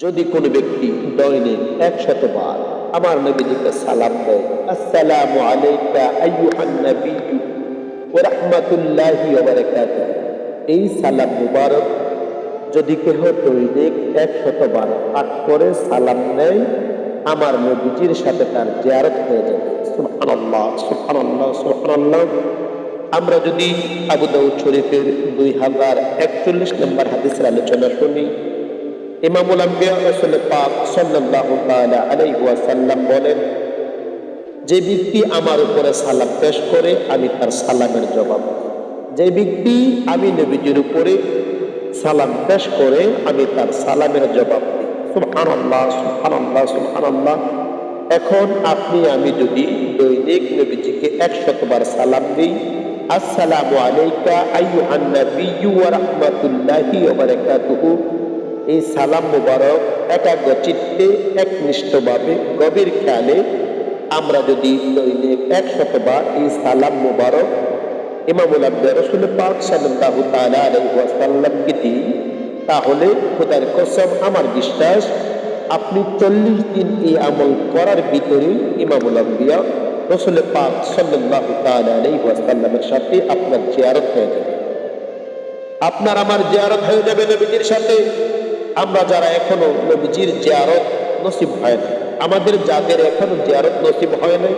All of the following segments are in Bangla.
যদি কোনো ব্যক্তি দৈনিক ১০০ বার আমার নবীজিকে সালাম দেয়, আসসালামু আলাইকা আইয়ুহান নাবিয়্যু ওয়া রাহমাতুল্লাহি ওয়া বারাকাতুহু, এই সালাম মুবারক যদি কেহ দৈনিক ১০০ বার পাঠ করে সালাম নেয়, আমার নবীজির সাথে তার জিয়ারত হয়ে যাবে। সুবহানাল্লাহ, সুবহানাল্লাহ, সুবহানাল্লাহ। আমরা যদি আবু দাউদ শরীফের 2041 নম্বর হাদিসের আলোচনা শুনি, ইমামুল আম্বিয়া রাসূল পাক সাল্লাল্লাহু তাআলা আলাইহি ওয়াসাল্লাম বলেন, যে ব্যক্তি আমার উপরে সালাম পেশ করে আমি তার সালামের জবাব দিই। যে ব্যক্তি আমি নবীজির উপরে সালাম পেশ করে আমি তার সালামের জবাব দিই। সুবহানাল্লাহ, সুবহানাল্লাহ, সুবহানাল্লাহ। এখন আপনি আমি যদি দৈনিক নবীজিকে ১০০ বার সালাম দিই, আসসালামু আলাইকা আইয়ুহান নাবিয়্যু ওয়া রাহমাতুল্লাহি ওয়া বারাকাতুহু, এই সালাম মুবারক একাগ্র চিত্তে একনিষ্ঠভাবে গভীর খেয়ালে আমরা যদি দৈনিক ১০০ বার এই সালাম মুবারক ইমামুল আম্বিয়া রাসূল পাক সাল্লাল্লাহু তাআলা আলাইহি ওয়াসাল্লামকে দিই, তাহলে খোদার কসম আমার বিশ্বাস আপনি ৪০ দিন এই আমল করার ভিতরে ইমামুল আম্বিয়া রাসূল পাক সাল্লাল্লাহু তাআলা আলাইহি ওয়াসাল্লামের সাথে আপনার জিয়ারত হয়ে যাবে। আপনার আমার জিয়ারত হয়ে যাবে নবীজির সাথে। আমরা যারা এখনো নবীজির জিয়ারত নসিব হয় না, আমাদের যাদের এখনো জিয়ারত নসিব হয় নাই,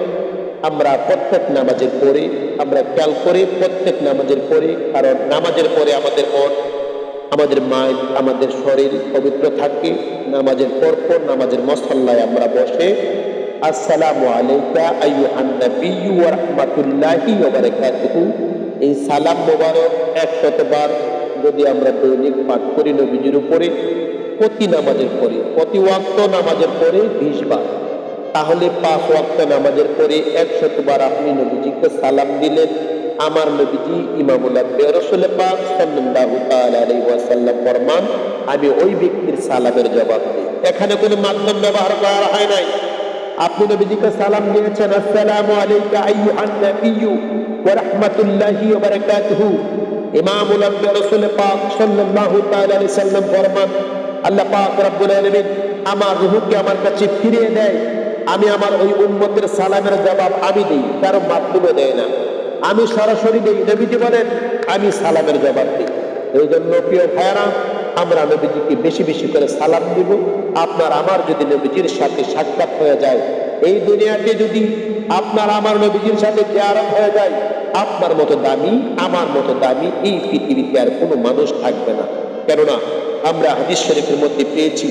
আমরা প্রত্যেক নামাজের পরে আমরা খেয়াল করে প্রত্যেক নামাজের পরে, কারণ নামাজের পরে আমাদের মন, আমাদের মাইন্ড, আমাদের শরীর পবিত্র থাকে। নামাজের পরপর নামাজের মুসাল্লায় আমরা বসে আসসালামু আলাইকা আইয়ুহান নাবিয়্যু ওয়া রাহমাতুল্লাহি ওয়া বারাকাতুহু, এই সালাম মোবারক ১০০ বার যদি আমরা দৈনিক পাঠ করি নবীজির উপরে, প্রতি নামাজের পরে, প্রতি ওয়াক্ত নামাজের পরে ২০ বার, তাহলে ৫ ওয়াক্ত নামাজের পরে ১০০ বার আপনি নবীজিকে সালাম দিলেন। আমার নবীজি ইমামুল আম্বিয়া রাসূল পাক সাল্লাল্লাহু তাআলা আলাইহি ওয়াসাল্লাম ফরমান, আমি ওই ব্যক্তির সালামের জবাব দিই। এখানে কোনো মাধ্যম ব্যবহার করা হয় নাই। আপনি নবীজিকে সালাম দিয়েছেন, আসসালামু আলাইকা আইয়ুহান নাবিয়্যু ওয়া রাহমাতুল্লাহি ওয়া বারাকাতুহু। ইমামুল আম্বিয়া রাসূল পাক সাল্লাল্লাহু তাআলা আলাইহি সাল্লাম ফরমান, আল্লাহ পাক রব্বুল আলামিন আমার রূহকে আমার কাছে ফিরিয়ে দেয়, আমি আমার ওই উম্মতের সালামের জবাব আমি দিই, কারো মাধ্যমে দেয় না, আমি সরাসরি দিই। নবীজি বলেন আমি সালামের জবাব দিই। এই জন্য প্রিয় ভাইরা, আমরা নবীজিকে বেশি বেশি করে সালাম দিব। আপনার আমার যদি নবীজির সাথে সাক্ষাৎ হয়ে যায়, এই দুনিয়াতে যদি আপনার আমার নবীজির সাথে জিয়ারত হয়ে যায়, আপনার মতো দামি, আমার মতো দামি এই পৃথিবীতে আর কোনো মানুষ থাকবে না। কেননা আমরা হাদিস শরীফের মধ্যে পেয়েছি,